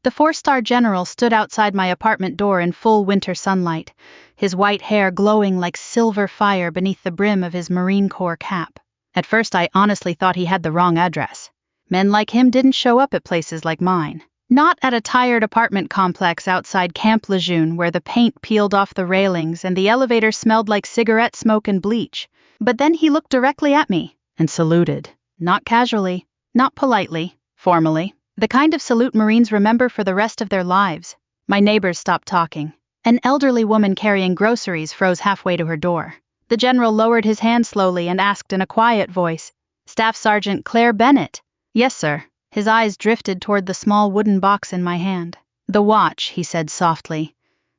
The four-star general stood outside my apartment door in full winter sunlight, his white hair glowing like silver fire beneath the brim of his Marine Corps cap. At first I honestly thought he had the wrong address. Men like him didn't show up at places like mine. Not at a tired apartment complex outside Camp Lejeune where the paint peeled off the railings and the elevator smelled like cigarette smoke and bleach. But then he looked directly at me and saluted. Not casually, not politely, formally. The kind of salute Marines remember for the rest of their lives. My neighbors stopped talking. An elderly woman carrying groceries froze halfway to her door. The general lowered his hand slowly and asked in a quiet voice, "Staff Sergeant Claire Bennett?" "Yes, sir." His eyes drifted toward the small wooden box in my hand. "The watch," he said softly.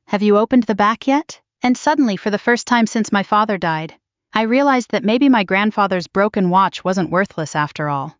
"Have you opened the back yet?" And suddenly, for the first time since my father died, I realized that maybe my grandfather's broken watch wasn't worthless after all.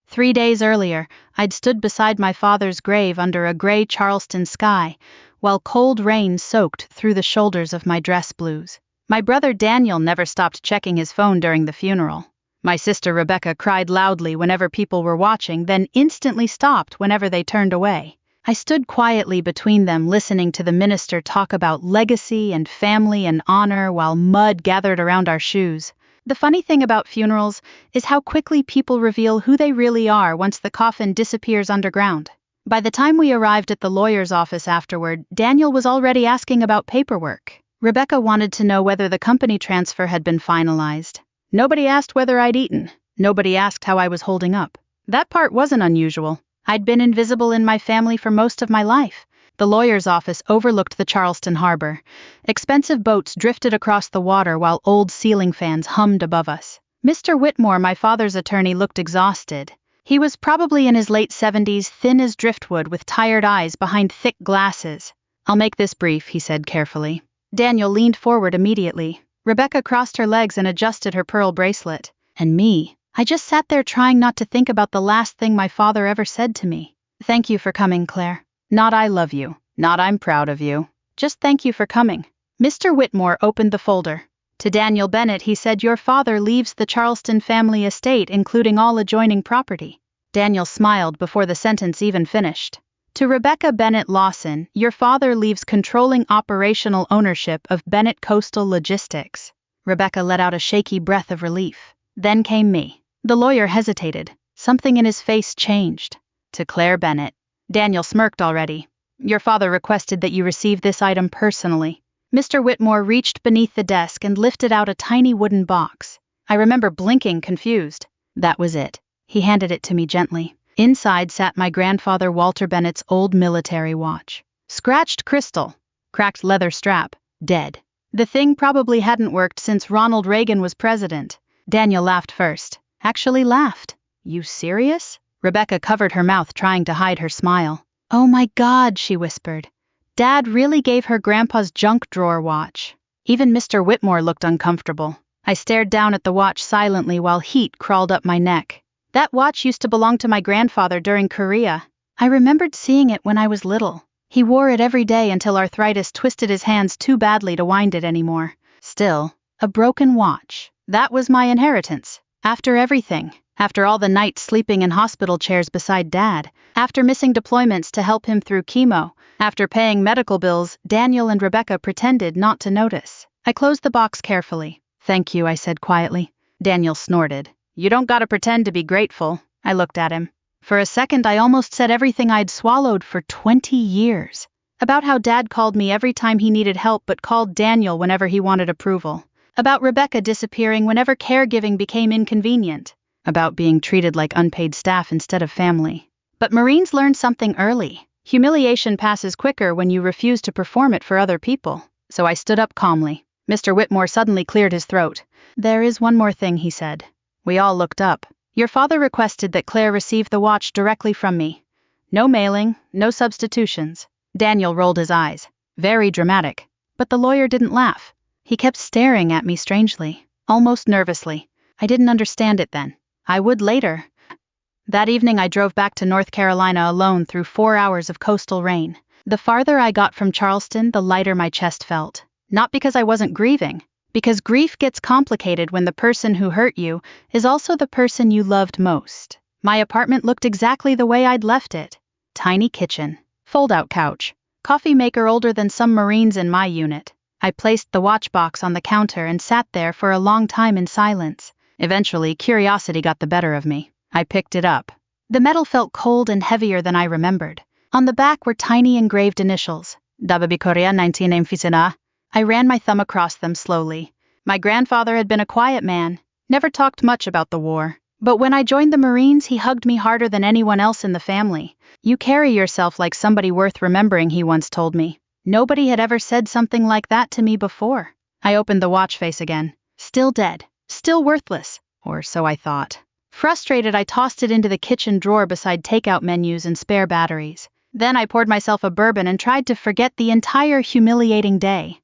3 days earlier, I'd stood beside my father's grave under a gray Charleston sky, while cold rain soaked through the shoulders of my dress blues. My brother Daniel never stopped checking his phone during the funeral. My sister Rebecca cried loudly whenever people were watching, then instantly stopped whenever they turned away. I stood quietly between them, listening to the minister talk about legacy and family and honor while mud gathered around our shoes. The funny thing about funerals is how quickly people reveal who they really are once the coffin disappears underground. By the time we arrived at the lawyer's office afterward, Daniel was already asking about paperwork. Rebecca wanted to know whether the company transfer had been finalized. Nobody asked whether I'd eaten. Nobody asked how I was holding up. That part wasn't unusual. I'd been invisible in my family for most of my life. The lawyer's office overlooked the Charleston harbor. Expensive boats drifted across the water while old ceiling fans hummed above us. Mr. Whitmore, my father's attorney, looked exhausted. He was probably in his late 70s, thin as driftwood with tired eyes behind thick glasses. "I'll make this brief," he said carefully. Daniel leaned forward immediately. Rebecca crossed her legs and adjusted her pearl bracelet. And me, I just sat there trying not to think about the last thing my father ever said to me. "Thank you for coming, Claire." Not "I love you," not "I'm proud of you." Just "thank you for coming." Mr. Whitmore opened the folder. To Daniel Bennett he said, "Your father leaves the Charleston family estate including all adjoining property." Daniel smiled before the sentence even finished. To Rebecca Bennett Lawson, "Your father leaves controlling operational ownership of Bennett Coastal Logistics." Rebecca let out a shaky breath of relief. Then came me. The lawyer hesitated. Something in his face changed. To Claire Bennett. Daniel smirked already. "Your father requested that you receive this item personally." Mr. Whitmore reached beneath the desk and lifted out a tiny wooden box. I remember blinking, confused. That was it. He handed it to me gently. Inside sat my grandfather Walter Bennett's old military watch. Scratched crystal, cracked leather strap, dead. The thing probably hadn't worked since Ronald Reagan was president. Daniel laughed first. Actually laughed. "You serious?" Rebecca covered her mouth, trying to hide her smile. "Oh my God," she whispered. "Dad really gave her Grandpa's junk drawer watch." Even Mr. Whitmore looked uncomfortable. I stared down at the watch silently while heat crawled up my neck. That watch used to belong to my grandfather during Korea. I remembered seeing it when I was little. He wore it every day until arthritis twisted his hands too badly to wind it anymore. Still, a broken watch. That was my inheritance. After everything. After all the nights sleeping in hospital chairs beside Dad. After missing deployments to help him through chemo. After paying medical bills, Daniel and Rebecca pretended not to notice. I closed the box carefully. "Thank you," I said quietly. Daniel snorted. "You don't gotta pretend to be grateful." I looked at him. For a second I almost said everything I'd swallowed for 20 years. About how Dad called me every time he needed help but called Daniel whenever he wanted approval. About Rebecca disappearing whenever caregiving became inconvenient. About being treated like unpaid staff instead of family. But Marines learned something early. Humiliation passes quicker when you refuse to perform it for other people. So I stood up calmly. Mr. Whitmore suddenly cleared his throat. "There is one more thing," he said. We all looked up. "Your father requested that Claire receive the watch directly from me. No mailing, no substitutions." Daniel rolled his eyes. Very dramatic. But the lawyer didn't laugh. He kept staring at me strangely, almost nervously. I didn't understand it then. I would later. That evening I drove back to North Carolina alone through 4 hours of coastal rain. The farther I got from Charleston, the lighter my chest felt. Not because I wasn't grieving. Because grief gets complicated when the person who hurt you is also the person you loved most. My apartment looked exactly the way I'd left it. tiny kitchen, fold-out couch, coffee maker older than some Marines in my unit. I placed the watch box on the counter and sat there for a long time in silence. Eventually, curiosity got the better of me. I picked it up. The metal felt cold and heavier than I remembered. On the back were tiny engraved initials. Dababi Korea 19 Emfisina. I ran my thumb across them slowly. My grandfather had been a quiet man, never talked much about the war. But when I joined the Marines, he hugged me harder than anyone else in the family. You carry yourself like somebody worth remembering, he once told me. Nobody had ever said something like that to me before. I opened the watch face again. Still dead. Still worthless. Or so I thought. Frustrated, I tossed it into the kitchen drawer beside takeout menus and spare batteries. Then I poured myself a bourbon and tried to forget the entire humiliating day.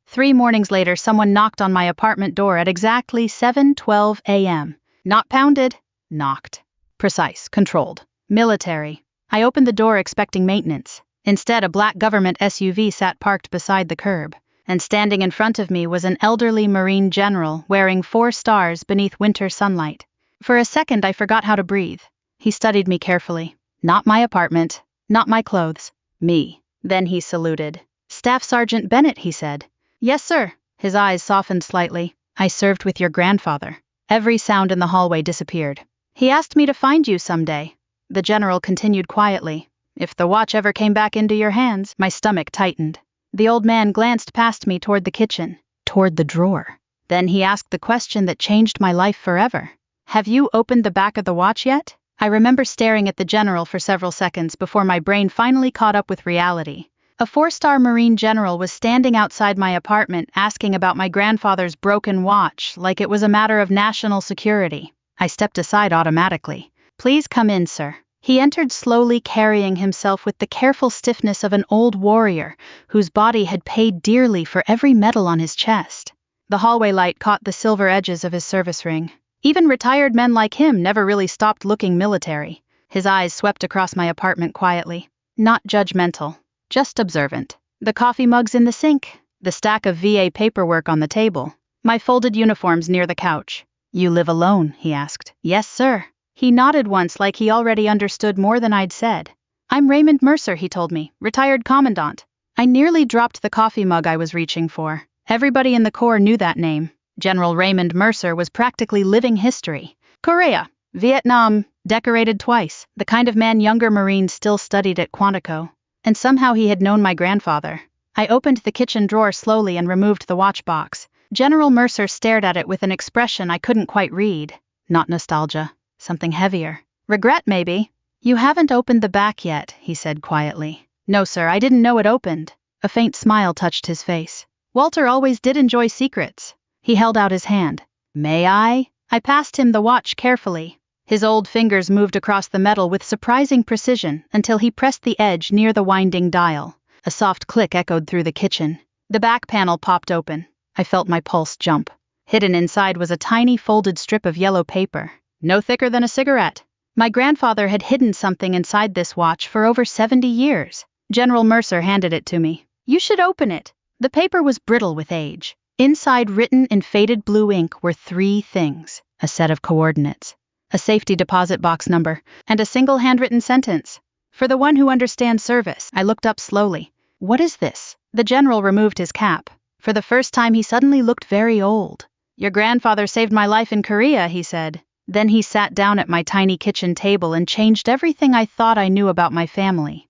3 mornings later, someone knocked on my apartment door at exactly 7:12 a.m. Not pounded, knocked. Precise, controlled. Military. I opened the door expecting maintenance. Instead, a black government SUV sat parked beside the curb, and standing in front of me was an elderly Marine general wearing 4 stars beneath winter sunlight. For a second, I forgot how to breathe. He studied me carefully. Not my apartment, not my clothes, me. Then he saluted. "Staff Sergeant Bennett," he said. "Yes, sir." His eyes softened slightly. "I served with your grandfather." Every sound in the hallway disappeared. "He asked me to find you someday." The general continued quietly. "If the watch ever came back into your hands." My stomach tightened. The old man glanced past me toward the kitchen, toward the drawer. Then he asked the question that changed my life forever. "Have you opened the back of the watch yet?" I remember staring at the general for several seconds before my brain finally caught up with reality. A 4-star Marine general was standing outside my apartment asking about my grandfather's broken watch like it was a matter of national security. I stepped aside automatically. "Please come in, sir." He entered slowly, carrying himself with the careful stiffness of an old warrior whose body had paid dearly for every medal on his chest. The hallway light caught the silver edges of his service ring. Even retired men like him never really stopped looking military. His eyes swept across my apartment quietly. Not judgmental. Just observant. The coffee mugs in the sink, the stack of VA paperwork on the table, my folded uniforms near the couch. "You live alone?" he asked. "Yes, sir." He nodded once like he already understood more than I'd said. "I'm Raymond Mercer," he told me, "retired commandant." I nearly dropped the coffee mug I was reaching for. Everybody in the Corps knew that name. General Raymond Mercer was practically living history. Korea, Vietnam, decorated twice, the kind of man younger Marines still studied at Quantico. And somehow he had known my grandfather. I opened the kitchen drawer slowly and removed the watch box. General Mercer stared at it with an expression I couldn't quite read. Not nostalgia. Something heavier. Regret, maybe. "You haven't opened the back yet," he said quietly. "No, sir, I didn't know it opened." A faint smile touched his face. Walter always did enjoy secrets. He held out his hand. "May I?" I passed him the watch carefully. His old fingers moved across the metal with surprising precision until he pressed the edge near the winding dial. A soft click echoed through the kitchen. The back panel popped open. I felt my pulse jump. Hidden inside was a tiny folded strip of yellow paper, no thicker than a cigarette. My grandfather had hidden something inside this watch for over 70 years. General Mercer handed it to me. "You should open it." The paper was brittle with age. Inside, written in faded blue ink, were 3 things: a set of coordinates, a safety deposit box number, and a single handwritten sentence. "For the one who understands service." I looked up slowly. "What is this?" The general removed his cap. For the first time, he suddenly looked very old. "Your grandfather saved my life in Korea," he said. Then he sat down at my tiny kitchen table and changed everything I thought I knew about my family.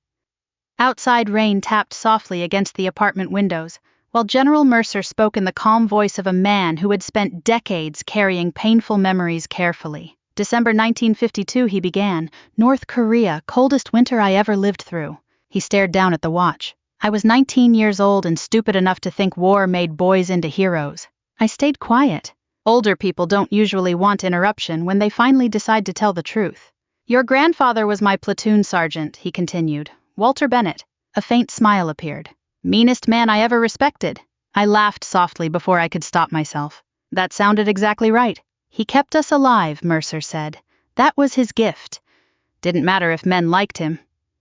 Outside, rain tapped softly against the apartment windows, while General Mercer spoke in the calm voice of a man who had spent decades carrying painful memories carefully. "December 1952, he began. North Korea, coldest winter I ever lived through." He stared down at the watch. "I was 19 years old and stupid enough to think war made boys into heroes." I stayed quiet. Older people don't usually want interruption when they finally decide to tell the truth. "Your grandfather was my platoon sergeant," he continued. "Walter Bennett." A faint smile appeared. "Meanest man I ever respected." I laughed softly before I could stop myself. That sounded exactly right. "He kept us alive," Mercer said. "That was his gift. Didn't matter if men liked him.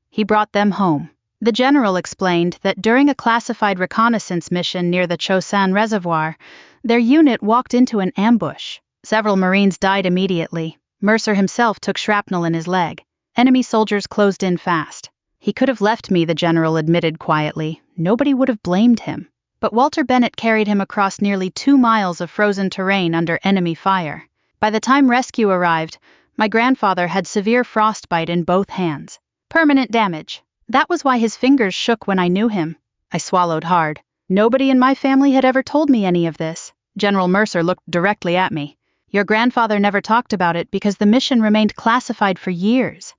He brought them home." The general explained that during a classified reconnaissance mission near the Chosan Reservoir, their unit walked into an ambush. Several Marines died immediately. Mercer himself took shrapnel in his leg. Enemy soldiers closed in fast. He could have left me, the general admitted quietly. Nobody would have blamed him. But Walter Bennett carried him across nearly 2 miles of frozen terrain under enemy fire. By the time rescue arrived, my grandfather had severe frostbite in both hands. Permanent damage. That was why his fingers shook when I knew him. I swallowed hard. Nobody in my family had ever told me any of this. General Mercer looked directly at me. Your grandfather never talked about it because the mission remained classified for years.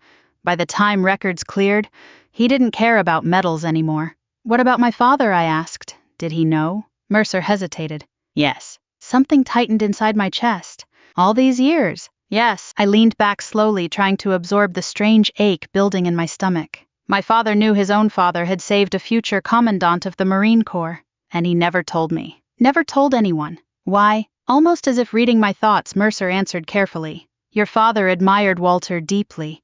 By the time records cleared, he didn't care about medals anymore. What about my father, I asked. Did he know? Mercer hesitated. Yes. Something tightened inside my chest. All these years. Yes. I leaned back slowly, trying to absorb the strange ache building in my stomach. My father knew his own father had saved a future commandant of the Marine Corps, and he never told me. Never told anyone. Why? Almost as if reading my thoughts, Mercer answered carefully. Your father admired Walter deeply,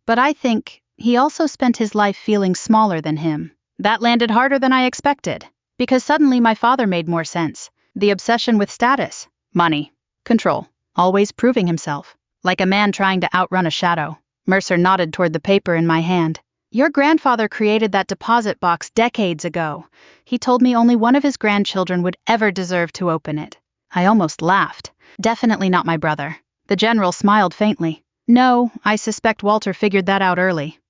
but I think he also spent his life feeling smaller than him. That landed harder than I expected, because suddenly my father made more sense. The obsession with status, money, control, always proving himself, like a man trying to outrun a shadow. Mercer nodded toward the paper in my hand. Your grandfather created that deposit box decades ago. He told me only one of his grandchildren would ever deserve to open it. I almost laughed. Definitely not my brother. The general smiled faintly. No, I suspect Walter figured that out early.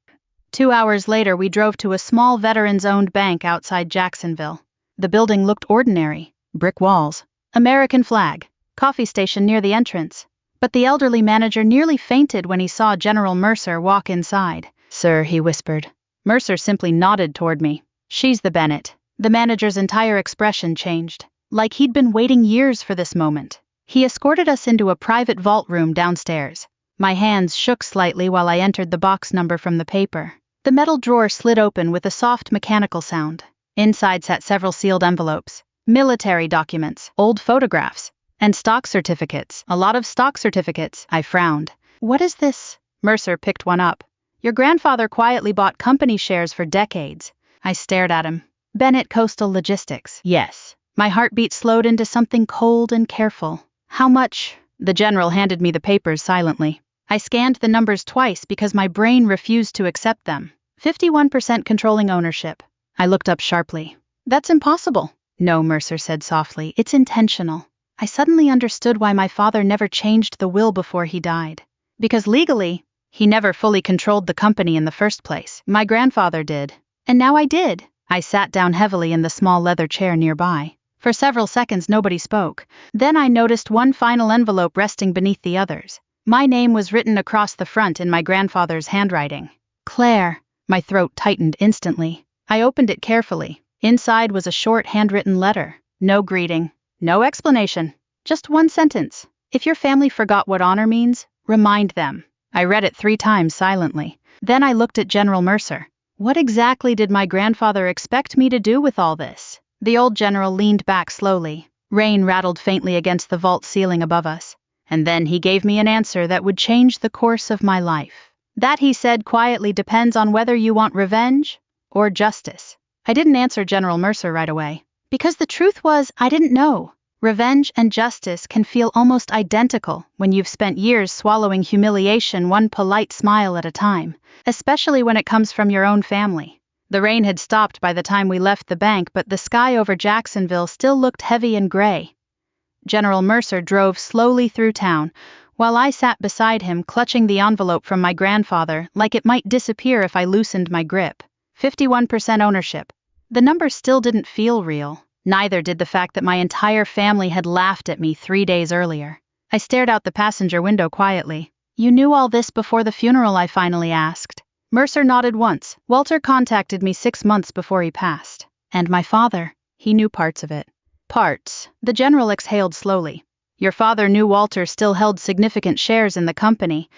2 hours later, we drove to a small veterans-owned bank outside Jacksonville. The building looked ordinary. Brick walls, American flag, coffee station near the entrance. But the elderly manager nearly fainted when he saw General Mercer walk inside. Sir, he whispered. Mercer simply nodded toward me. She's the Bennett. The manager's entire expression changed, like he'd been waiting years for this moment. He escorted us into a private vault room downstairs. My hands shook slightly while I entered the box number from the paper. The metal drawer slid open with a soft mechanical sound. Inside sat several sealed envelopes, military documents, old photographs, and stock certificates. A lot of stock certificates. I frowned. What is this? Mercer picked one up. Your grandfather quietly bought company shares for decades. I stared at him. Bennett Coastal Logistics. Yes. My heartbeat slowed into something cold and careful. How much? The general handed me the papers silently. I scanned the numbers twice because my brain refused to accept them. 51% controlling ownership. I looked up sharply. That's impossible. No, Mercer said softly. It's intentional. I suddenly understood why my father never changed the will before he died. Because legally, he never fully controlled the company in the first place. My grandfather did. And now I did. I sat down heavily in the small leather chair nearby. For several seconds nobody spoke. Then I noticed one final envelope resting beneath the others. My name was written across the front in my grandfather's handwriting. Claire. My throat tightened instantly. I opened it carefully. Inside was a short handwritten letter. No greeting. No explanation. Just one sentence. If your family forgot what honor means, remind them. I read it 3 times silently. Then I looked at General Mercer. What exactly did my grandfather expect me to do with all this? The old general leaned back slowly. Rain rattled faintly against the vault ceiling above us. And then he gave me an answer that would change the course of my life. That, he said quietly, depends on whether you want revenge or justice. I didn't answer General Mercer right away. Because the truth was, I didn't know. Revenge and justice can feel almost identical when you've spent years swallowing humiliation one polite smile at a time, especially when it comes from your own family. The rain had stopped by the time we left the bank, but the sky over Jacksonville still looked heavy and gray. General Mercer drove slowly through town, while I sat beside him clutching the envelope from my grandfather like it might disappear if I loosened my grip. 51% ownership. The number still didn't feel real. Neither did the fact that my entire family had laughed at me 3 days earlier. I stared out the passenger window quietly. You knew all this before the funeral? I finally asked. Mercer nodded once. Walter contacted me 6 months before he passed. And my father, he knew parts of it. Parts. The general exhaled slowly. Your father knew Walter still held significant shares in the company,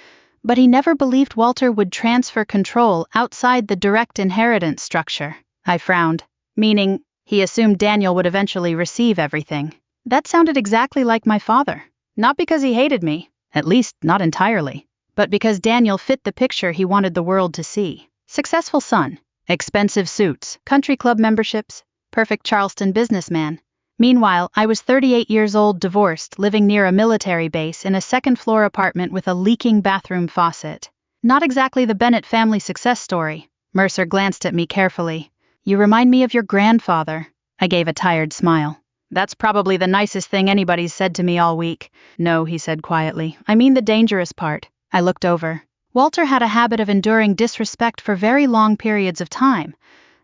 but he never believed Walter would transfer control outside the direct inheritance structure. I frowned. Meaning, he assumed Daniel would eventually receive everything. That sounded exactly like my father. Not because he hated me, at least not entirely, but because Daniel fit the picture he wanted the world to see. Successful son, expensive suits, country club memberships, perfect Charleston businessman. Meanwhile, I was 38 years old, divorced, living near a military base in a second-floor apartment with a leaking bathroom faucet. Not exactly the Bennett family success story. Mercer glanced at me carefully. You remind me of your grandfather. I gave a tired smile. That's probably the nicest thing anybody's said to me all week. No, he said quietly. I mean the dangerous part. I looked over. Walter had a habit of enduring disrespect for very long periods of time.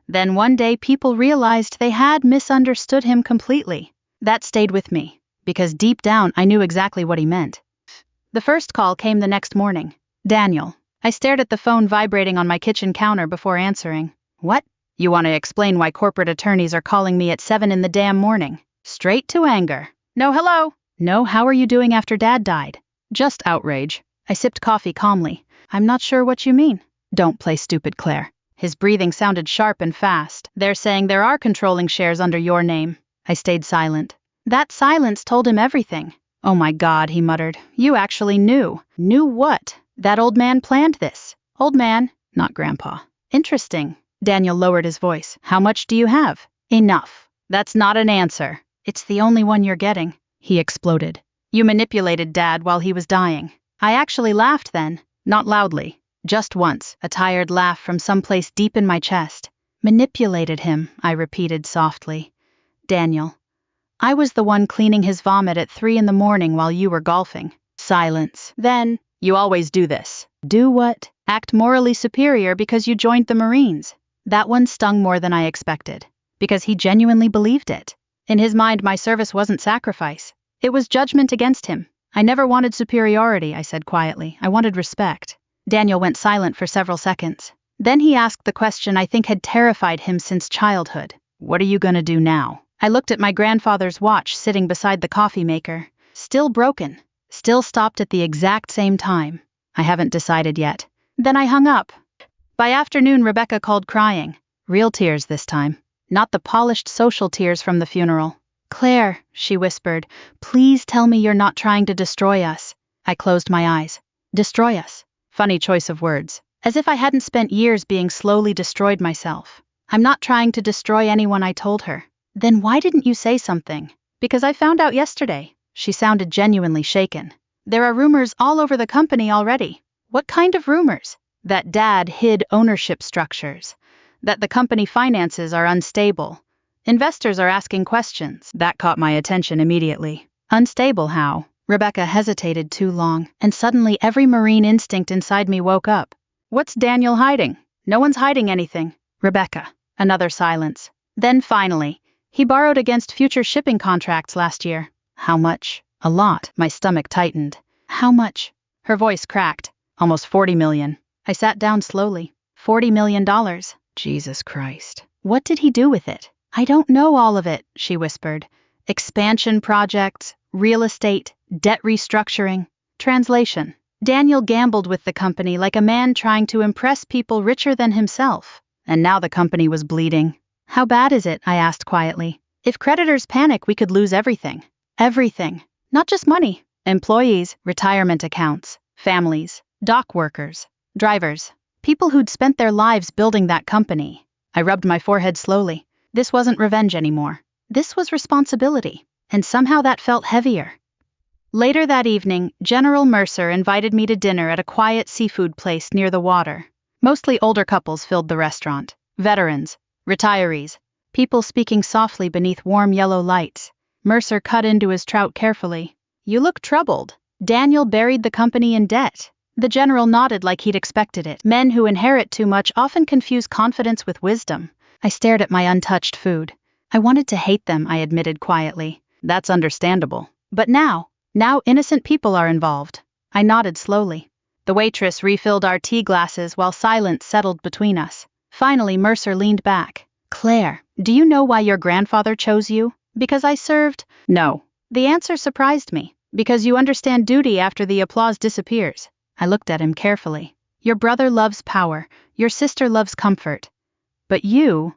Then one day people realized they had misunderstood him completely. That stayed with me, because deep down I knew exactly what he meant. The first call came the next morning. Daniel. I stared at the phone vibrating on my kitchen counter before answering. What? You want to explain why corporate attorneys are calling me at 7 in the damn morning? Straight to anger. No, hello. No, how are you doing after Dad died? Just outrage. I sipped coffee calmly. I'm not sure what you mean. Don't play stupid, Claire. His breathing sounded sharp and fast. They're saying there are controlling shares under your name. I stayed silent. That silence told him everything. Oh my God, he muttered. You actually knew. Knew what? That old man planned this. Old man, not Grandpa. Interesting. Daniel lowered his voice. How much do you have? Enough. That's not an answer. It's the only one you're getting. He exploded. You manipulated Dad while he was dying. I actually laughed then. Not loudly. Just once, a tired laugh from someplace deep in my chest. Manipulated him, I repeated softly. Daniel. I was the one cleaning his vomit at 3 in the morning while you were golfing. Silence. Then, you always do this. Do what? Act morally superior because you joined the Marines. That one stung more than I expected. Because he genuinely believed it. In his mind, my service wasn't sacrifice. It was judgment against him. I never wanted superiority, I said quietly. I wanted respect. Daniel went silent for several seconds. Then he asked the question I think had terrified him since childhood. What are you gonna do now? I looked at my grandfather's watch sitting beside the coffee maker. Still broken. Still stopped at the exact same time. I haven't decided yet. Then I hung up. By afternoon, Rebecca called crying. Real tears this time. Not the polished social tears from the funeral. Claire, she whispered, please tell me you're not trying to destroy us. I closed my eyes. Destroy us. Funny choice of words. As if I hadn't spent years being slowly destroyed myself. I'm not trying to destroy anyone, I told her. Then why didn't you say something? Because I found out yesterday. She sounded genuinely shaken. There are rumors all over the company already. What kind of rumors? That Dad hid ownership structures. That the company finances are unstable. Investors are asking questions. That caught my attention immediately. Unstable how? Rebecca hesitated too long, and suddenly every Marine instinct inside me woke up. What's Daniel hiding? No one's hiding anything. Rebecca. Another silence. Then finally, he borrowed against future shipping contracts last year. How much? A lot. My stomach tightened. How much? Her voice cracked. Almost 40 million. I sat down slowly. $40 million. Jesus Christ. What did he do with it? I don't know all of it, she whispered. Expansion projects, real estate, debt restructuring. Translation. Daniel gambled with the company like a man trying to impress people richer than himself. And now the company was bleeding. How bad is it? I asked quietly. If creditors panic, we could lose everything. Everything. Not just money. Employees, retirement accounts, families, dock workers, drivers. People who'd spent their lives building that company. I rubbed my forehead slowly. This wasn't revenge anymore. This was responsibility. And somehow that felt heavier. Later that evening, General Mercer invited me to dinner at a quiet seafood place near the water. Mostly older couples filled the restaurant. Veterans. Retirees. People speaking softly beneath warm yellow lights. Mercer cut into his trout carefully. You look troubled. Daniel buried the company in debt. The general nodded like he'd expected it. Men who inherit too much often confuse confidence with wisdom. I stared at my untouched food. I wanted to hate them, I admitted quietly. That's understandable. But now innocent people are involved. I nodded slowly. The waitress refilled our tea glasses while silence settled between us. Finally, Mercer leaned back. Claire, do you know why your grandfather chose you? Because I served? No. The answer surprised me. Because you understand duty after the applause disappears. I looked at him carefully. Your brother loves power. Your sister loves comfort. But you...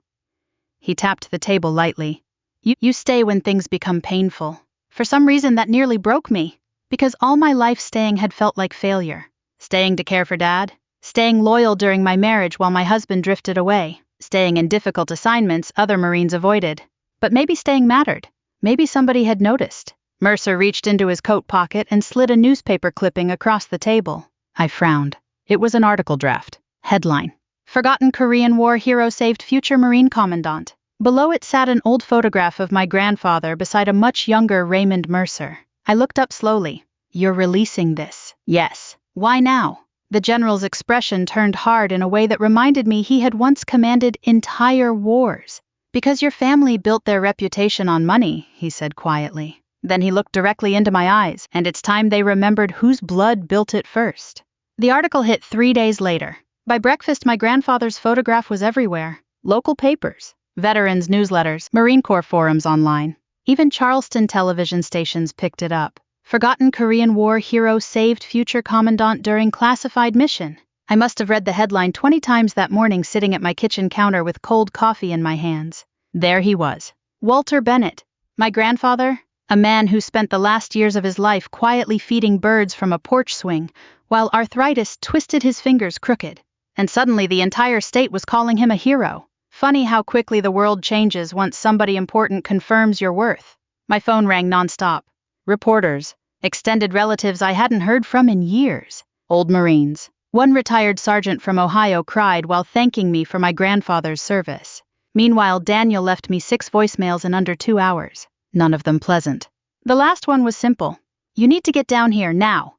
He tapped the table lightly. You stay when things become painful. For some reason that nearly broke me. Because all my life staying had felt like failure. Staying to care for Dad. Staying loyal during my marriage while my husband drifted away. Staying in difficult assignments other Marines avoided. But maybe staying mattered. Maybe somebody had noticed. Mercer reached into his coat pocket and slid a newspaper clipping across the table. I frowned. It was an article draft. Headline: Forgotten Korean War Hero Saved Future Marine Commandant. Below it sat an old photograph of my grandfather beside a much younger Raymond Mercer. I looked up slowly. You're releasing this? Yes. Why now? The general's expression turned hard in a way that reminded me he had once commanded entire wars. Because your family built their reputation on money, he said quietly. Then he looked directly into my eyes, and it's time they remembered whose blood built it first. The article hit 3 days later. By breakfast, my grandfather's photograph was everywhere. Local papers, veterans' newsletters, Marine Corps forums online. Even Charleston television stations picked it up. Forgotten Korean War Hero Saved Future Commandant During Classified Mission. I must have read the headline 20 times that morning sitting at my kitchen counter with cold coffee in my hands. There he was. Walter Bennett. My grandfather, a man who spent the last years of his life quietly feeding birds from a porch swing, while arthritis twisted his fingers crooked. And suddenly the entire state was calling him a hero. Funny how quickly the world changes once somebody important confirms your worth. My phone rang nonstop. Reporters, extended relatives I hadn't heard from in years, old Marines. One retired sergeant from Ohio cried while thanking me for my grandfather's service. Meanwhile, Daniel left me 6 voicemails in under 2 hours, none of them pleasant. The last one was simple. You need to get down here now.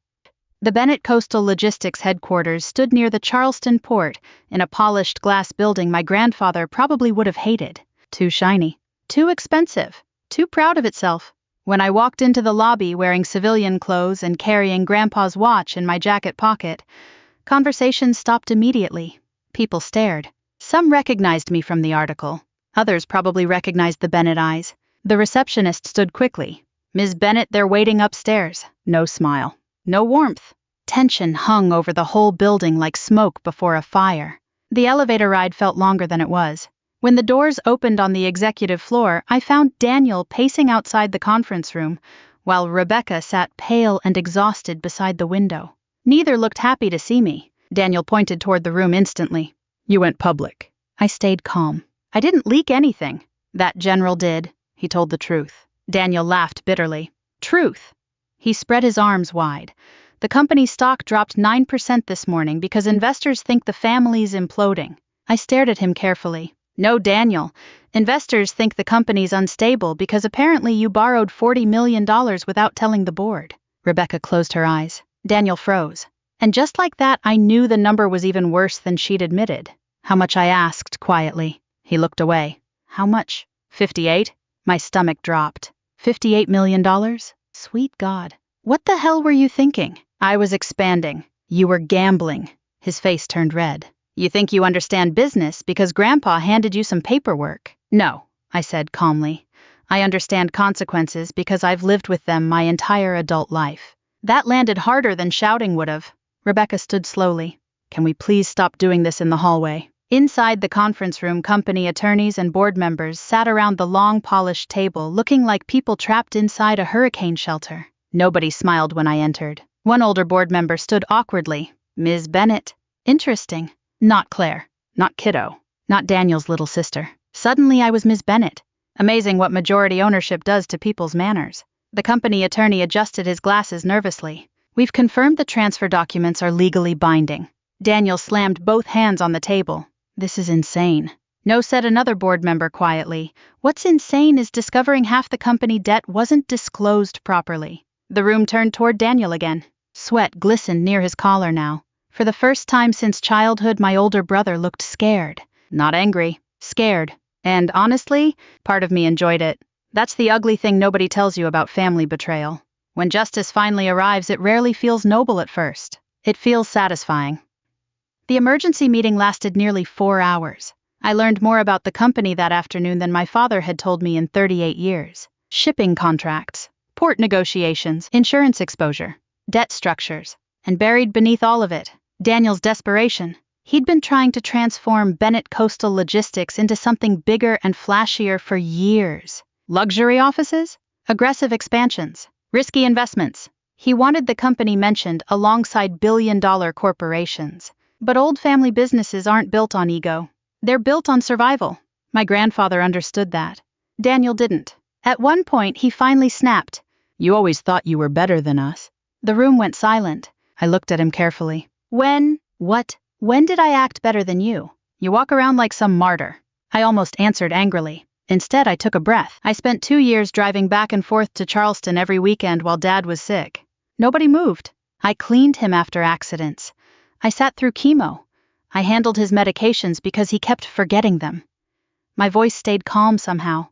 The Bennett Coastal Logistics headquarters stood near the Charleston port in a polished glass building my grandfather probably would have hated. Too shiny, too expensive, too proud of itself. When I walked into the lobby wearing civilian clothes and carrying Grandpa's watch in my jacket pocket, conversation stopped immediately. People stared. Some recognized me from the article. Others probably recognized the Bennett eyes. The receptionist stood quickly. Ms. Bennett, they're waiting upstairs. No smile. No warmth. Tension hung over the whole building like smoke before a fire. The elevator ride felt longer than it was. When the doors opened on the executive floor, I found Daniel pacing outside the conference room, while Rebecca sat pale and exhausted beside the window. Neither looked happy to see me. Daniel pointed toward the room instantly. You went public. I stayed calm. I didn't leak anything. That general did. He told the truth. Daniel laughed bitterly. Truth. He spread his arms wide. The company's stock dropped 9% this morning because investors think the family's imploding. I stared at him carefully. No, Daniel. Investors think the company's unstable because apparently you borrowed $40 million without telling the board. Rebecca closed her eyes. Daniel froze. And just like that, I knew the number was even worse than she'd admitted. How much, I asked quietly. He looked away. How much? 58? My stomach dropped. $58 million? Sweet God. What the hell were you thinking? I was expanding. You were gambling. His face turned red. You think you understand business because Grandpa handed you some paperwork. No, I said calmly. I understand consequences because I've lived with them my entire adult life. That landed harder than shouting would have. Rebecca stood slowly. Can we please stop doing this in the hallway? Inside the conference room, company attorneys and board members sat around the long polished table looking like people trapped inside a hurricane shelter. Nobody smiled when I entered. One older board member stood awkwardly. Ms. Bennett. Interesting. Not Claire. Not Kiddo. Not Daniel's little sister. Suddenly I was Ms. Bennett. Amazing what majority ownership does to people's manners. The company attorney adjusted his glasses nervously. We've confirmed the transfer documents are legally binding. Daniel slammed both hands on the table. This is insane. No, said another board member quietly. What's insane is discovering half the company debt wasn't disclosed properly. The room turned toward Daniel again. Sweat glistened near his collar now. For the first time since childhood, my older brother looked scared. Not angry, scared. And honestly, part of me enjoyed it. That's the ugly thing nobody tells you about family betrayal. When justice finally arrives, it rarely feels noble at first. It feels satisfying. The emergency meeting lasted nearly 4 hours. I learned more about the company that afternoon than my father had told me in 38 years. Shipping contracts, port negotiations, insurance exposure, debt structures, and buried beneath all of it, Daniel's desperation. He'd been trying to transform Bennett Coastal Logistics into something bigger and flashier for years. Luxury offices? Aggressive expansions? Risky investments? He wanted the company mentioned alongside billion-dollar corporations. But old family businesses aren't built on ego. They're built on survival. My grandfather understood that. Daniel didn't. At one point, he finally snapped. You always thought you were better than us. The room went silent. I looked at him carefully. When? What? When did I act better than you? You walk around like some martyr. I almost answered angrily. Instead, I took a breath. I spent 2 years driving back and forth to Charleston every weekend while Dad was sick. Nobody moved. I cleaned him after accidents. I sat through chemo. I handled his medications because he kept forgetting them. My voice stayed calm somehow.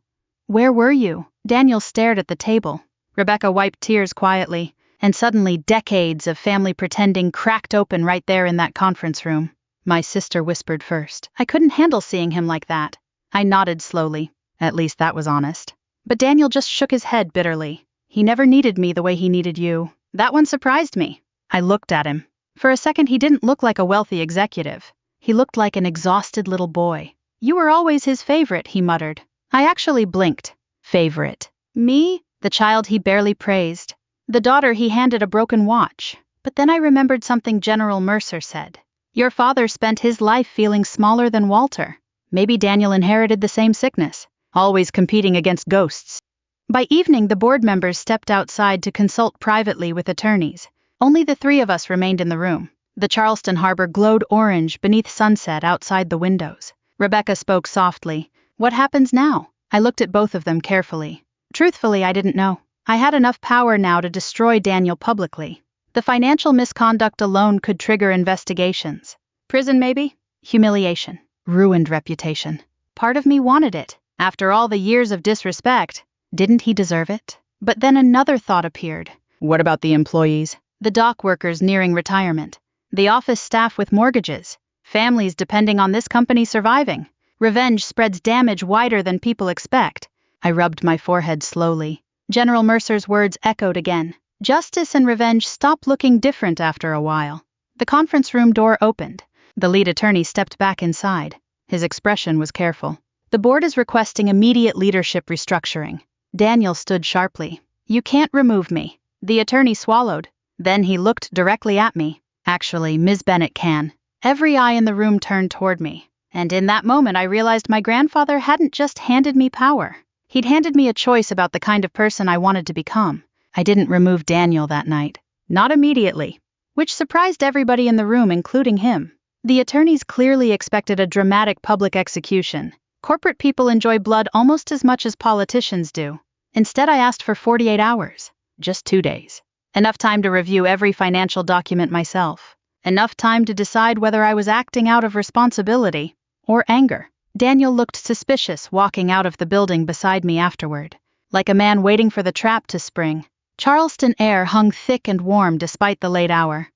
Where were you? Daniel stared at the table. Rebecca wiped tears quietly, and suddenly decades of family pretending cracked open right there in that conference room. My sister whispered first. I couldn't handle seeing him like that. I nodded slowly. At least that was honest. But Daniel just shook his head bitterly. He never needed me the way he needed you. That one surprised me. I looked at him. For a second, he didn't look like a wealthy executive. He looked like an exhausted little boy. You were always his favorite, he muttered. I actually blinked. Favorite. Me? The child he barely praised. The daughter he handed a broken watch. But then I remembered something General Mercer said. Your father spent his life feeling smaller than Walter. Maybe Daniel inherited the same sickness, always competing against ghosts. By evening, the board members stepped outside to consult privately with attorneys. Only the 3 of us remained in the room. The Charleston harbor glowed orange beneath sunset outside the windows. Rebecca spoke softly. What happens now? I looked at both of them carefully. Truthfully, I didn't know. I had enough power now to destroy Daniel publicly. The financial misconduct alone could trigger investigations. Prison, maybe? Humiliation. Ruined reputation. Part of me wanted it. After all the years of disrespect, didn't he deserve it? But then another thought appeared. What about the employees? The dock workers nearing retirement. The office staff with mortgages. Families depending on this company surviving. Revenge spreads damage wider than people expect. I rubbed my forehead slowly. General Mercer's words echoed again. Justice and revenge stop looking different after a while. The conference room door opened. The lead attorney stepped back inside. His expression was careful. The board is requesting immediate leadership restructuring. Daniel stood sharply. You can't remove me. The attorney swallowed. Then he looked directly at me. Actually, Ms. Bennett can. Every eye in the room turned toward me. And in that moment I realized my grandfather hadn't just handed me power. He'd handed me a choice about the kind of person I wanted to become. I didn't remove Daniel that night. Not immediately. Which surprised everybody in the room, including him. The attorneys clearly expected a dramatic public execution. Corporate people enjoy blood almost as much as politicians do. Instead, I asked for 48 hours. Just 2 days. Enough time to review every financial document myself. Enough time to decide whether I was acting out of responsibility or anger. Daniel looked suspicious walking out of the building beside me afterward, like a man waiting for the trap to spring. Charleston air hung thick and warm despite the late hour.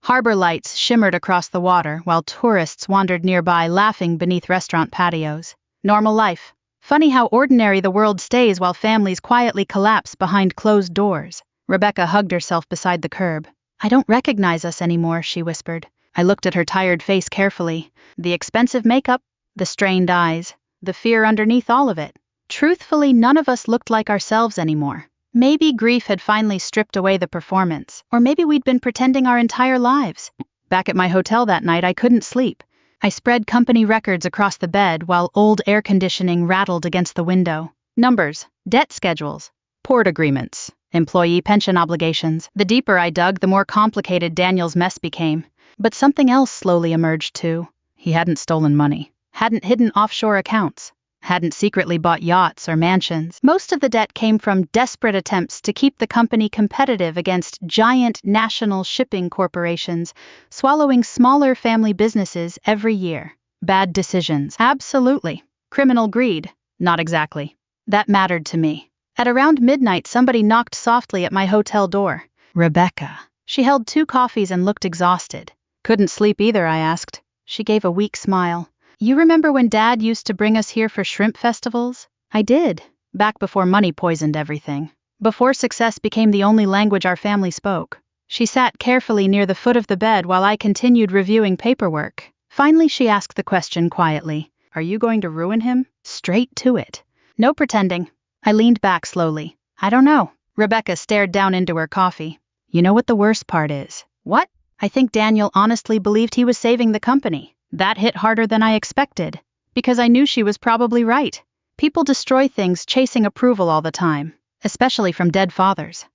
Harbor lights shimmered across the water while tourists wandered nearby laughing beneath restaurant patios. Normal life. Funny how ordinary the world stays while families quietly collapse behind closed doors. Rebecca hugged herself beside the curb. I don't recognize us anymore, she whispered. I looked at her tired face carefully. The expensive makeup, the strained eyes, the fear underneath all of it. Truthfully, none of us looked like ourselves anymore. Maybe grief had finally stripped away the performance, or maybe we'd been pretending our entire lives. Back at my hotel that night, I couldn't sleep. I spread company records across the bed while old air conditioning rattled against the window. Numbers, debt schedules, port agreements, employee pension obligations. The deeper I dug, the more complicated Daniel's mess became. But something else slowly emerged too. He hadn't stolen money, hadn't hidden offshore accounts, hadn't secretly bought yachts or mansions. Most of the debt came from desperate attempts to keep the company competitive against giant national shipping corporations, swallowing smaller family businesses every year. Bad decisions. Absolutely. Criminal greed. Not exactly. That mattered to me. At around midnight, somebody knocked softly at my hotel door. Rebecca. She held 2 coffees and looked exhausted. Couldn't sleep either, I asked. She gave a weak smile. You remember when Dad used to bring us here for shrimp festivals? I did. Back before money poisoned everything. Before success became the only language our family spoke. She sat carefully near the foot of the bed while I continued reviewing paperwork. Finally, she asked the question quietly. Are you going to ruin him? Straight to it. No pretending. I leaned back slowly. I don't know. Rebecca stared down into her coffee. You know what the worst part is? What? I think Daniel honestly believed he was saving the company. That hit harder than I expected. Because I knew she was probably right. People destroy things chasing approval all the time, especially from dead fathers.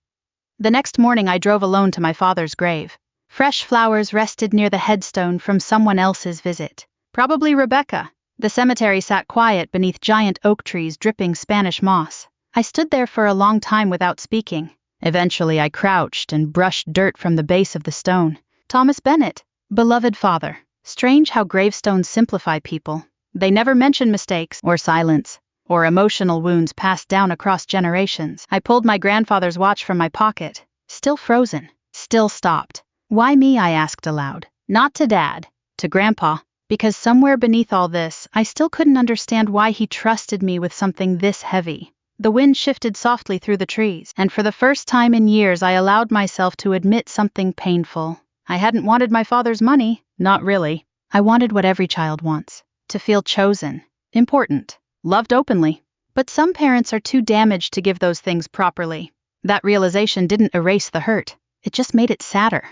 The next morning I drove alone to my father's grave. Fresh flowers rested near the headstone from someone else's visit. Probably Rebecca. The cemetery sat quiet beneath giant oak trees dripping Spanish moss. I stood there for a long time without speaking. Eventually I crouched and brushed dirt from the base of the stone. Thomas Bennett, beloved father. Strange how gravestones simplify people. They never mention mistakes, or silence, or emotional wounds passed down across generations. I pulled my grandfather's watch from my pocket. Still frozen. Still stopped. Why me, I asked aloud. Not to Dad. To Grandpa. Because somewhere beneath all this, I still couldn't understand why he trusted me with something this heavy. The wind shifted softly through the trees, and for the first time in years I allowed myself to admit something painful. I hadn't wanted my father's money. Not really. I wanted what every child wants. To feel chosen, important, loved openly. But some parents are too damaged to give those things properly. That realization didn't erase the hurt. It just made it sadder.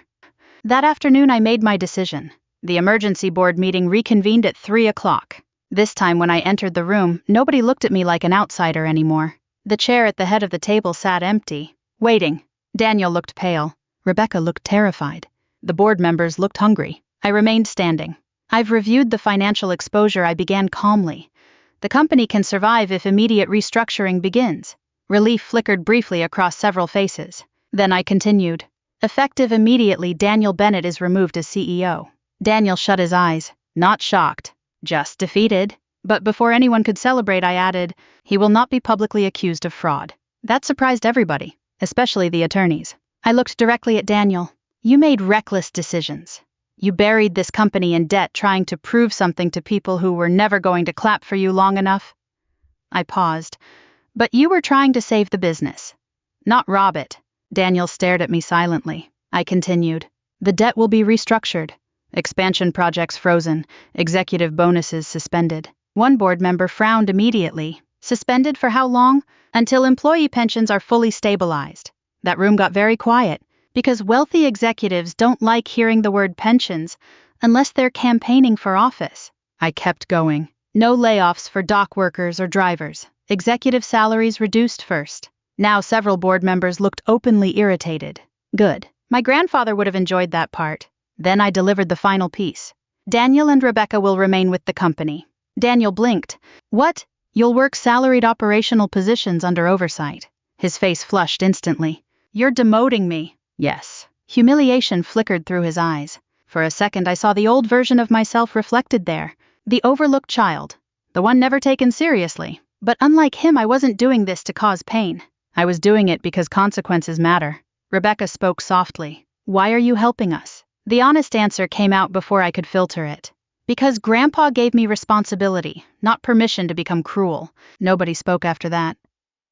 That afternoon I made my decision. The emergency board meeting reconvened at 3 o'clock. This time when I entered the room, nobody looked at me like an outsider anymore. The chair at the head of the table sat empty, waiting. Daniel looked pale. Rebecca looked terrified. The board members looked hungry. I remained standing. I've reviewed the financial exposure, I began calmly. The company can survive if immediate restructuring begins. Relief flickered briefly across several faces. Then I continued. Effective immediately, Daniel Bennett is removed as CEO. Daniel shut his eyes, not shocked, just defeated. But before anyone could celebrate, I added, he will not be publicly accused of fraud. That surprised everybody, especially the attorneys. I looked directly at Daniel. You made reckless decisions. You buried this company in debt trying to prove something to people who were never going to clap for you long enough. I paused. But you were trying to save the business, not rob it. Daniel stared at me silently. I continued. The debt will be restructured. Expansion projects frozen, executive bonuses suspended. One board member frowned immediately. Suspended for how long? Until employee pensions are fully stabilized. That room got very quiet, because wealthy executives don't like hearing the word pensions unless they're campaigning for office. I kept going. No layoffs for dock workers or drivers. Executive salaries reduced first. Now several board members looked openly irritated. Good. My grandfather would have enjoyed that part. Then I delivered the final piece. Daniel and Rebecca will remain with the company. Daniel blinked. What? You'll work salaried operational positions under oversight. His face flushed instantly. You're demoting me. Yes. Humiliation flickered through his eyes. For a second I saw the old version of myself reflected there. The overlooked child. The one never taken seriously. But unlike him, I wasn't doing this to cause pain. I was doing it because consequences matter. Rebecca spoke softly. Why are you helping us? The honest answer came out before I could filter it. Because Grandpa gave me responsibility, not permission to become cruel. Nobody spoke after that.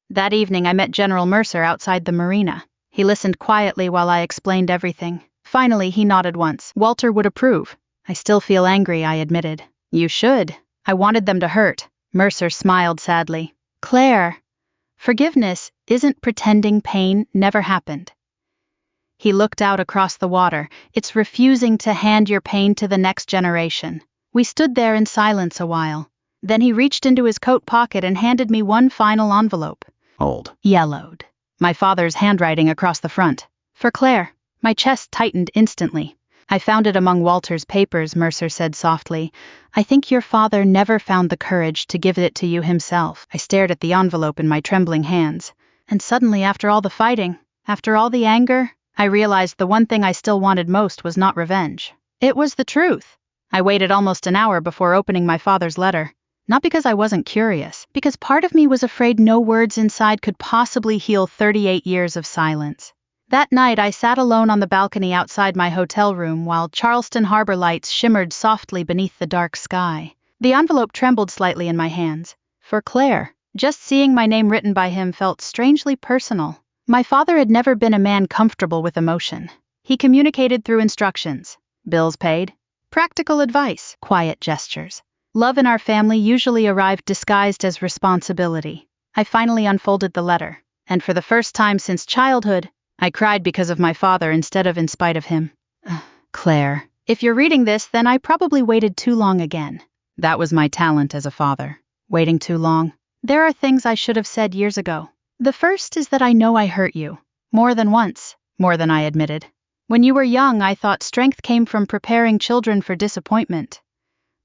That evening I met General Mercer outside the marina. He listened quietly while I explained everything. Finally he nodded once. Walter would approve. I still feel angry, I admitted. You should. I wanted them to hurt. Mercer smiled sadly. Claire, forgiveness isn't pretending pain never happened. He looked out across the water. It's refusing to hand your pain to the next generation. We stood there in silence a while. Then he reached into his coat pocket and handed me one final envelope. Old. Yellowed. My father's handwriting across the front. For Claire. My chest tightened instantly. I found it among Walter's papers, Mercer said softly. I think your father never found the courage to give it to you himself. I stared at the envelope in my trembling hands. And suddenly, after all the fighting, after all the anger, I realized the one thing I still wanted most was not revenge. It was the truth. I waited almost an hour before opening my father's letter. Not because I wasn't curious, because part of me was afraid no words inside could possibly heal 38 years of silence. That night I sat alone on the balcony outside my hotel room while Charleston harbor lights shimmered softly beneath the dark sky. The envelope trembled slightly in my hands. For Claire. Just seeing my name written by him felt strangely personal. My father had never been a man comfortable with emotion. He communicated through instructions. Bills paid. Practical advice. Quiet gestures. Love in our family usually arrived disguised as responsibility. I finally unfolded the letter. And for the first time since childhood, I cried because of my father instead of in spite of him. Claire, if you're reading this, then I probably waited too long again. That was my talent as a father. Waiting too long. There are things I should have said years ago. The first is that I know I hurt you. More than once. More than I admitted. When you were young, I thought strength came from preparing children for disappointment.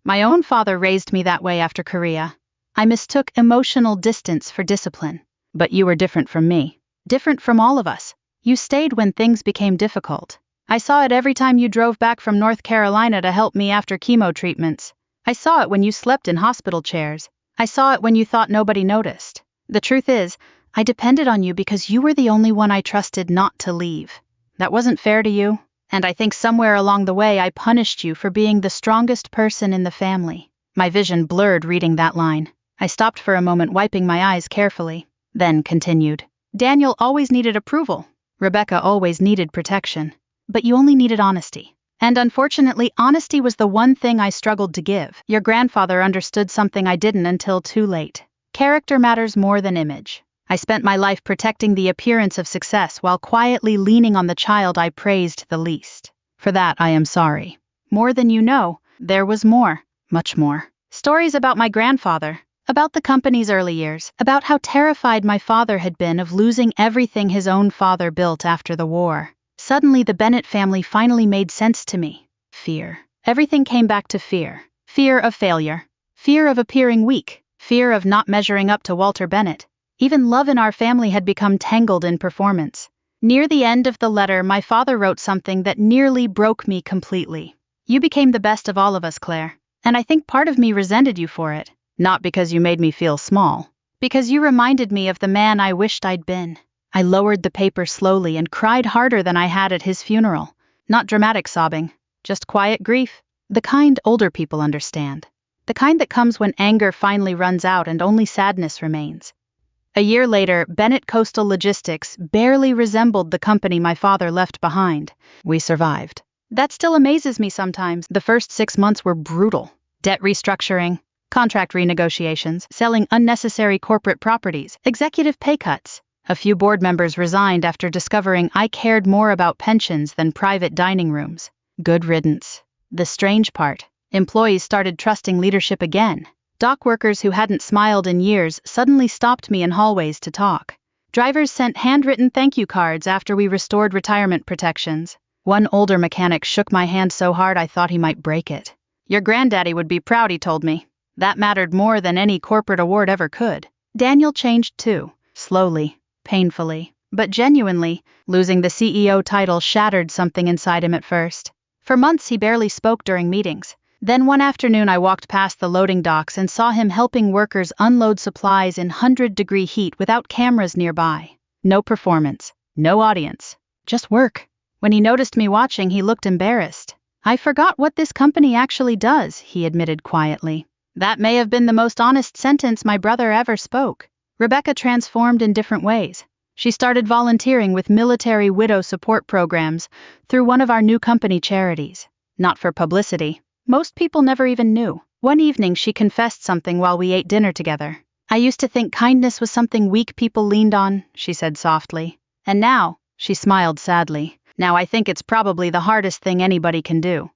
My own father raised me that way after Korea. I mistook emotional distance for discipline. But you were different from me. Different from all of us. You stayed when things became difficult. I saw it every time you drove back from North Carolina to help me after chemo treatments. I saw it when you slept in hospital chairs. I saw it when you thought nobody noticed. The truth is, I depended on you because you were the only one I trusted not to leave. That wasn't fair to you, and I think somewhere along the way I punished you for being the strongest person in the family. My vision blurred reading that line. I stopped for a moment, wiping my eyes carefully, then continued. Daniel always needed approval. Rebecca always needed protection. But you only needed honesty. And unfortunately, honesty was the one thing I struggled to give. Your grandfather understood something I didn't until too late. Character matters more than image. I spent my life protecting the appearance of success while quietly leaning on the child I praised the least. For that, I am sorry. More than you know, there was more, much more. Stories about my grandfather, about the company's early years, about how terrified my father had been of losing everything his own father built after the war. Suddenly, the Bennett family finally made sense to me. Fear. Everything came back to fear. Fear of failure. Fear of appearing weak. Fear of not measuring up to Walter Bennett. Even love in our family had become tangled in performance. Near the end of the letter, my father wrote something that nearly broke me completely. You became the best of all of us, Claire. And I think part of me resented you for it. Not because you made me feel small. Because you reminded me of the man I wished I'd been. I lowered the paper slowly and cried harder than I had at his funeral. Not dramatic sobbing, just quiet grief. The kind older people understand. The kind that comes when anger finally runs out and only sadness remains. A year later, Bennett Coastal Logistics barely resembled the company my father left behind. We survived. That still amazes me sometimes. The first 6 months were brutal. Debt restructuring, contract renegotiations, selling unnecessary corporate properties, executive pay cuts. A few board members resigned after discovering I cared more about pensions than private dining rooms. Good riddance. The strange part, employees started trusting leadership again. Dock workers who hadn't smiled in years suddenly stopped me in hallways to talk. Drivers sent handwritten thank you cards after we restored retirement protections. One older mechanic shook my hand so hard I thought he might break it. Your granddaddy would be proud, he told me. That mattered more than any corporate award ever could. Daniel changed too, slowly. Painfully, but genuinely. Losing the CEO title shattered something inside him at first. For months he barely spoke during meetings. Then one afternoon I walked past the loading docks and saw him helping workers unload supplies in 100-degree heat without cameras nearby. No performance, no audience, just work. When he noticed me watching, he looked embarrassed. I forgot what this company actually does, he admitted quietly. That may have been the most honest sentence my brother ever spoke. Rebecca transformed in different ways. She started volunteering with military widow support programs through one of our new company charities. Not for publicity. Most people never even knew. One evening she confessed something while we ate dinner together. I used to think kindness was something weak people leaned on, she said softly. And now, she smiled sadly, now I think it's probably the hardest thing anybody can do.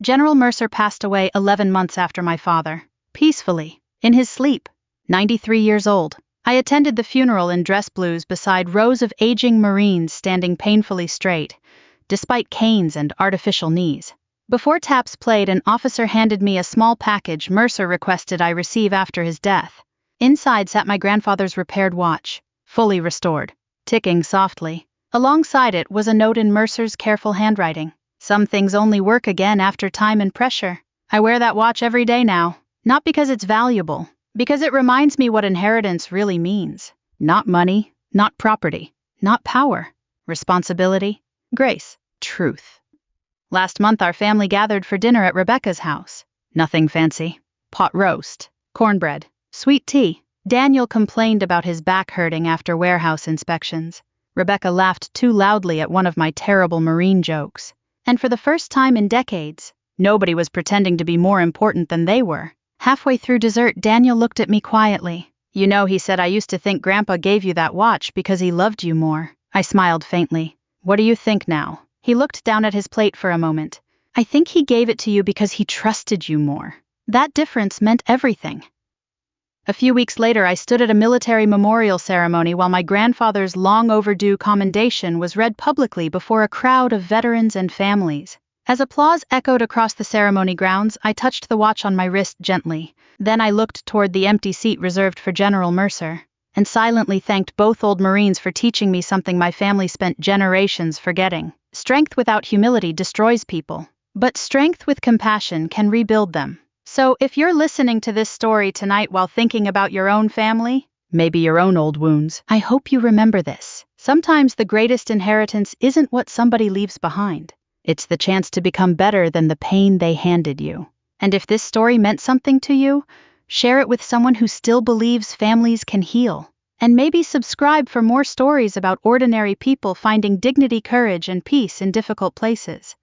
General Mercer passed away 11 months after my father. Peacefully. In his sleep. 93 years old. I attended the funeral in dress blues beside rows of aging Marines standing painfully straight, despite canes and artificial knees. Before taps played, an officer handed me a small package Mercer requested I receive after his death. Inside sat my grandfather's repaired watch, fully restored, ticking softly. Alongside it was a note in Mercer's careful handwriting. Some things only work again after time and pressure. I wear that watch every day now, not because it's valuable. Because it reminds me what inheritance really means. Not money, not property, not power. Responsibility, grace, truth. Last month our family gathered for dinner at Rebecca's house. Nothing fancy. Pot roast, cornbread, sweet tea. Daniel complained about his back hurting after warehouse inspections. Rebecca laughed too loudly at one of my terrible Marine jokes. And for the first time in decades, nobody was pretending to be more important than they were. Halfway through dessert, Daniel looked at me quietly. You know, he said, I used to think Grandpa gave you that watch because he loved you more. I smiled faintly. What do you think now? He looked down at his plate for a moment. I think he gave it to you because he trusted you more. That difference meant everything. A few weeks later, I stood at a military memorial ceremony while my grandfather's long-overdue commendation was read publicly before a crowd of veterans and families. As applause echoed across the ceremony grounds, I touched the watch on my wrist gently. Then I looked toward the empty seat reserved for General Mercer, and silently thanked both old Marines for teaching me something my family spent generations forgetting. Strength without humility destroys people, but strength with compassion can rebuild them. So if you're listening to this story tonight while thinking about your own family, maybe your own old wounds, I hope you remember this. Sometimes the greatest inheritance isn't what somebody leaves behind. It's the chance to become better than the pain they handed you. And if this story meant something to you, share it with someone who still believes families can heal. And maybe subscribe for more stories about ordinary people finding dignity, courage, and peace in difficult places.